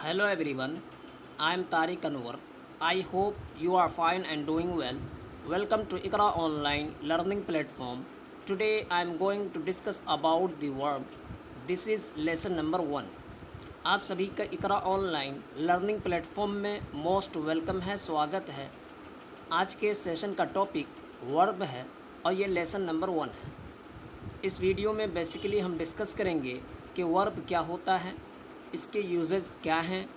Hello everyone, I am Tariq Anwar. I hope you are fine and doing well. Welcome to Ikra Online Learning Platform. Today I am going to discuss about the verb. This is lesson number 1. आप सभी का इकरा online learning platform में most welcome है, स्वागत है। आज के session का टॉपिक वर्ब है और ये लेसन नंबर 1 है। इस वीडियो में बेसिकली हम डिस्कस करेंगे कि वर्ब क्या होता है, इसके यूजेज क्या हैं,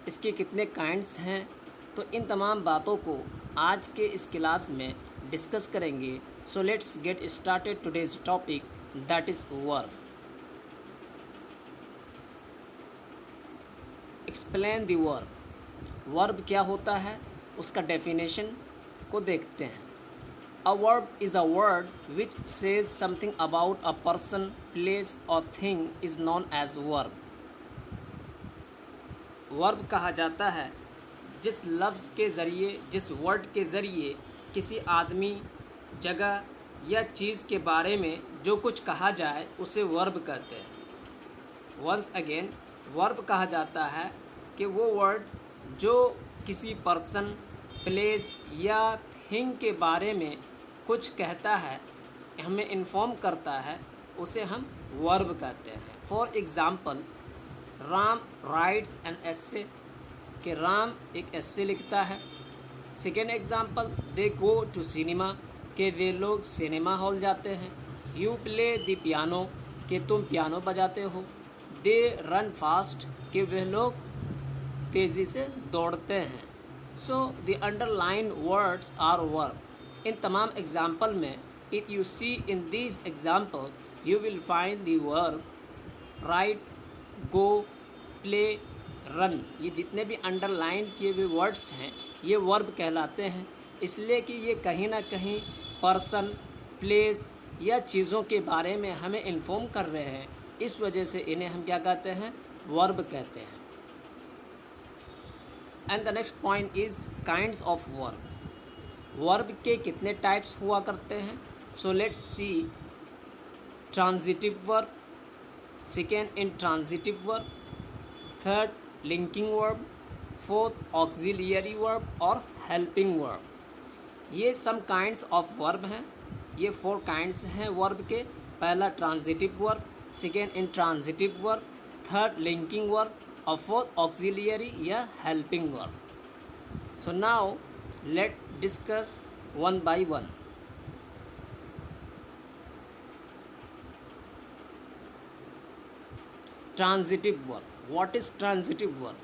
इसके कितने काइंड्स हैं। तो इन तमाम बातों को आज के इस क्लास में डिस्कस करेंगे। So let's get started today's topic, that is verb. Explain the verb. Verb क्या होता है, उसका डेफिनेशन को देखते हैं। A verb is a word which says something about a person, place और thing is known as verb. Verb कहा जाता है जिस लफ्ज़ के ज़रिए, जिस वर्ड के ज़रिए किसी आदमी, जगह या चीज़ के बारे में जो कुछ कहा जाए उसे वर्ब कहते हैं। वंस अगेन, वर्ब कहा जाता है कि वो वर्ड जो किसी पर्सन, प्लेस या थिंग के बारे में कुछ कहता है, हमें इन्फॉर्म करता है, उसे हम वर्ब कहते हैं। For example, Ram writes an essay, कि राम एक एस्से लिखता है। Second example, they go to cinema, कि वे लोग सिनेमा हॉल जाते हैं। यू प्ले द पियानो, कि तुम पियानो बजाते हो। दे रन फास्ट, कि वे लोग तेज़ी से दौड़ते हैं। So the underline words are verb. इन तमाम एग्जाम्पल में, if you see in these example you will find the verb writes, go, play, run. ये जितने भी अंडरलाइन किए हुए वर्ड्स हैं ये वर्ब कहलाते हैं, इसलिए कि ये कहीं ना कहीं पर्सन, प्लेस या चीज़ों के बारे में हमें इन्फॉर्म कर रहे हैं। इस वजह से इन्हें हम क्या कहते हैं, वर्ब कहते हैं। And the next point is kinds of verb. Verb के कितने टाइप्स हुआ करते हैं। So let's see. Transitive verb, second intransitive verb, third linking verb, fourth auxiliary verb और हेल्पिंग वर्ब। ये सम काइंड्स ऑफ वर्ब हैं। ये 4 काइंड्स हैं वर्ब के। पहला transitive verb, second intransitive verb, third linking verb और फोर्थ ऑक्सिलियरी या helping verb. So now let discuss one by one. Transitive verb. What is transitive verb?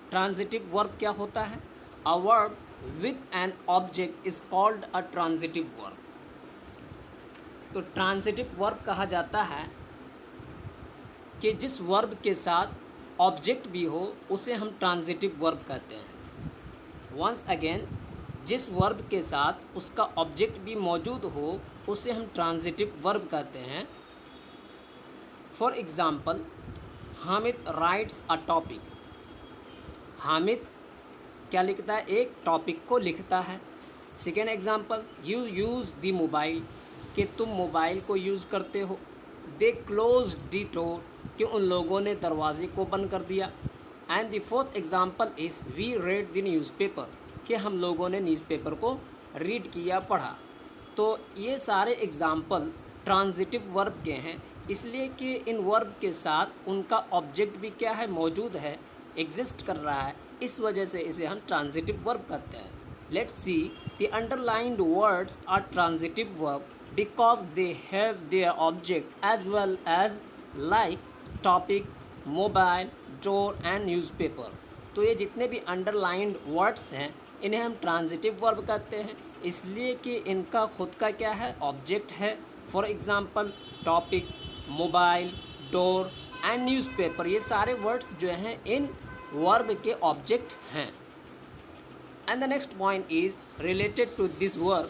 Transitive verb क्या होता है? A verb with an object is called a transitive verb. तो transitive verb कहा जाता है कि जिस वर्ब के साथ ऑब्जेक्ट भी हो उसे हम ट्रांजिटिव वर्ब कहते हैं। वंस अगेन, जिस वर्ब के साथ उसका ऑब्जेक्ट भी मौजूद हो उसे हम ट्रांजिटिव वर्ब कहते हैं। For example, Hamid rights a topic. Hamid क्या लिखता है? एक टॉपिक को लिखता है। Second example, you use the mobile, कि तुम मोबाइल को यूज़ करते हो। दे क्लोज द डोर, कि उन लोगों ने दरवाजे को बंद कर दिया। And the fourth example is we read the newspaper, कि हम लोगों ने न्यूज़पेपर को रीड किया, पढ़ा। तो ये सारे एग्जाम्पल ट्रांजिटिव वर्ब के हैं, इसलिए कि इन वर्ब के साथ उनका ऑब्जेक्ट भी क्या है, मौजूद है, एग्जिस्ट कर रहा है। इस वजह से इसे हम ट्रांजिटिव वर्ब कहते हैं। Let's see. The underlined words are transitive verb because they have their object as well as like topic, mobile, door and newspaper. तो ये जितने भी अंडरलाइंड वर्ड्स हैं इन्हें हम ट्रांजिटिव वर्ब कहते हैं, इसलिए कि इनका खुद का क्या है, ऑब्जेक्ट है। For example, topic, mobile, door and newspaper, ये सारे वर्ड्स जो हैं इन वर्ब के ऑब्जेक्ट हैं। And the next point is related to this verb.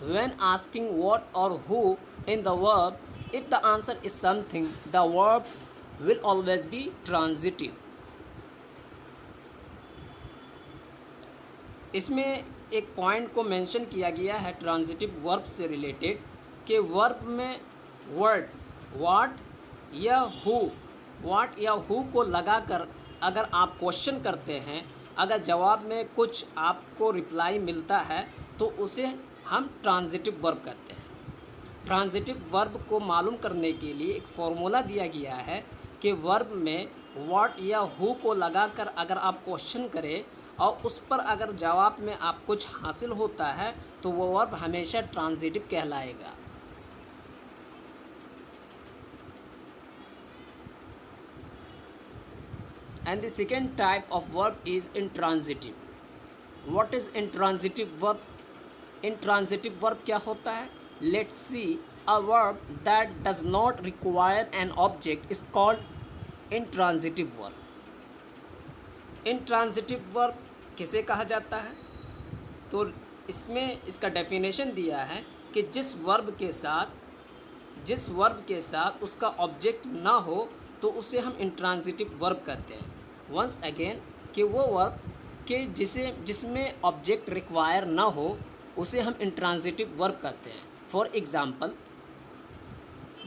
When asking what और who in the verb, if the answer is something, the verb will always be transitive. इसमें एक पॉइंट को mention किया गया है transitive verb से related, कि verb में वर्ड वाट या हु को लगाकर अगर आप क्वेश्चन करते हैं, अगर जवाब में कुछ आपको रिप्लाई मिलता है तो उसे हम ट्रांजिटिव वर्ब कहते हैं। ट्रांजिटिव वर्ब को मालूम करने के लिए एक फॉर्मूला दिया गया है कि वर्ब में व्हाट या हु को लगाकर अगर आप क्वेश्चन करें और उस पर अगर जवाब में आप कुछ हासिल होता है तो वो वर्ब हमेशा ट्रांजिटिव कहलाएगा। And the second type of verb is intransitive. What is intransitive verb? Intransitive verb क्या होता है? Let's see. A verb that does not require an object is called intransitive verb. Intransitive verb किसे कहा जाता है? तो इसमें इसका डेफिनेशन दिया है कि जिस वर्ब के साथ उसका ऑब्जेक्ट ना हो तो उसे हम इंट्रांजिटिव वर्ब कहते हैं। वंस अगेन कि वो वर्ब के जिसमें ऑब्जेक्ट रिक्वायर ना हो उसे हम इंट्रांजिटिव वर्ब कहते हैं। For example,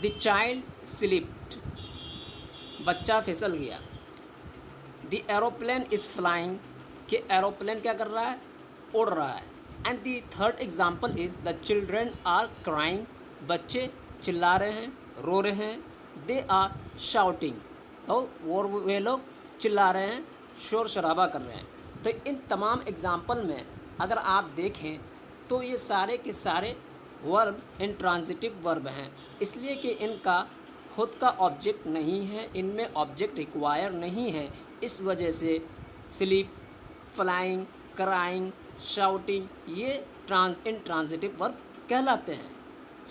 the child slipped, बच्चा फिसल गया। द एरोप्लेन इज़ फ्लाइंग, कि एरोप्लेन क्या कर रहा है? उड़ रहा है। And the third example is the children are crying, बच्चे चिल्ला रहे हैं, रो रहे हैं। दे आर शाउटिंग, और वे लोग चिल्ला रहे हैं, शोर शराबा कर रहे हैं। तो इन तमाम एग्जाम्पल में अगर आप देखें तो ये सारे के सारे वर्ब इंट्रांजिटिव वर्ब हैं, इसलिए कि इनका खुद का ऑब्जेक्ट नहीं है, इनमें ऑब्जेक्ट रिक्वायर नहीं है। इस वजह से स्लीप, फ्लाइंग, क्राइंग, शाउटिंग ये इंट्रांजिटिव वर्ब कहलाते हैं।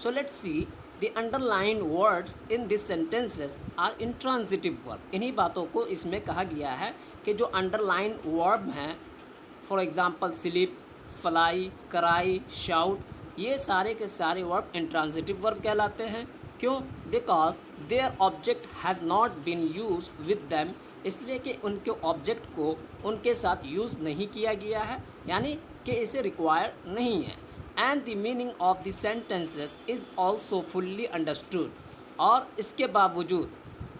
So let's see The underlined words in these sentences are intransitive verb. इन्हीं बातों को इसमें कहा गया है कि जो underlined verb हैं, फॉर एग्जाम्पल स्लीप, फ्लाई, कराई, शाउट, ये सारे के सारे वर्ब इंट्रांजिटिव वर्ब कहलाते हैं। क्यों? Because there object has not been use with them, इसलिए कि उनके ऑब्जेक्ट को उनके साथ यूज़ नहीं किया गया है, यानी कि इसे रिक्वायर नहीं है। And the meaning of the sentences is also fully understood. और इसके बावजूद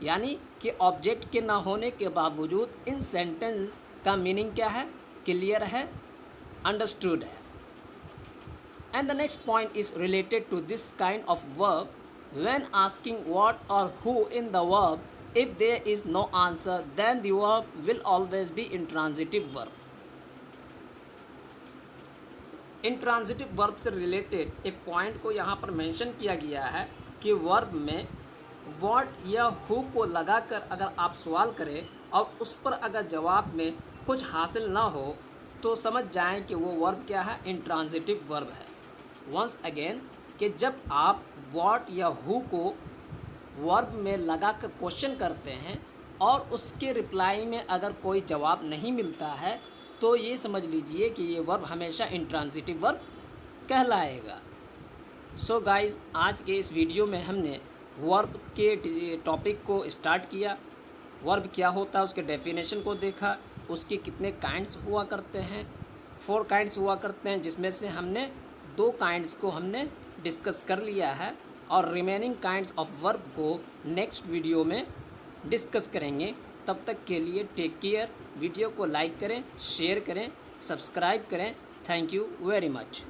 यानी कि ऑब्जेक्ट के ना होने के बावजूद इन सेंटेंस का मीनिंग क्या है? क्लियर है, अंडरस्टूड है। And the next point is related to this kind of verb. When asking what or who in the verb, if there is no answer, then the verb will always be intransitive verb. Intransitive verb से related एक point को यहाँ पर mention किया गया है कि verb में व्हाट या हु को लगाकर अगर आप सवाल करें और उस पर अगर जवाब में कुछ हासिल ना हो तो समझ जाएं कि वो वर्ब क्या है? इंट्रांजिटिव वर्ब है। वंस अगेन कि जब आप व्हाट या हु को वर्ब में लगाकर क्वेश्चन करते हैं और उसके रिप्लाई में अगर कोई जवाब नहीं मिलता है तो ये समझ लीजिए कि ये वर्ब हमेशा इंट्रांजिटिव वर्ब कहलाएगा। सो गाइस, आज के इस वीडियो में हमने वर्ब के टॉपिक को स्टार्ट किया, वर्ब क्या होता है उसके डेफिनेशन को देखा, उसके कितने काइंड्स हुआ करते हैं, 4 काइंड्स हुआ करते हैं, जिसमें से हमने 2 काइंड्स को हमने डिस्कस कर लिया है और रिमेनिंग काइंड्स ऑफ वर्ब को नेक्स्ट वीडियो में डिस्कस करेंगे। तब तक के लिए टेक केयर। वीडियो को लाइक करें, शेयर करें, सब्सक्राइब करें। Thank you very much.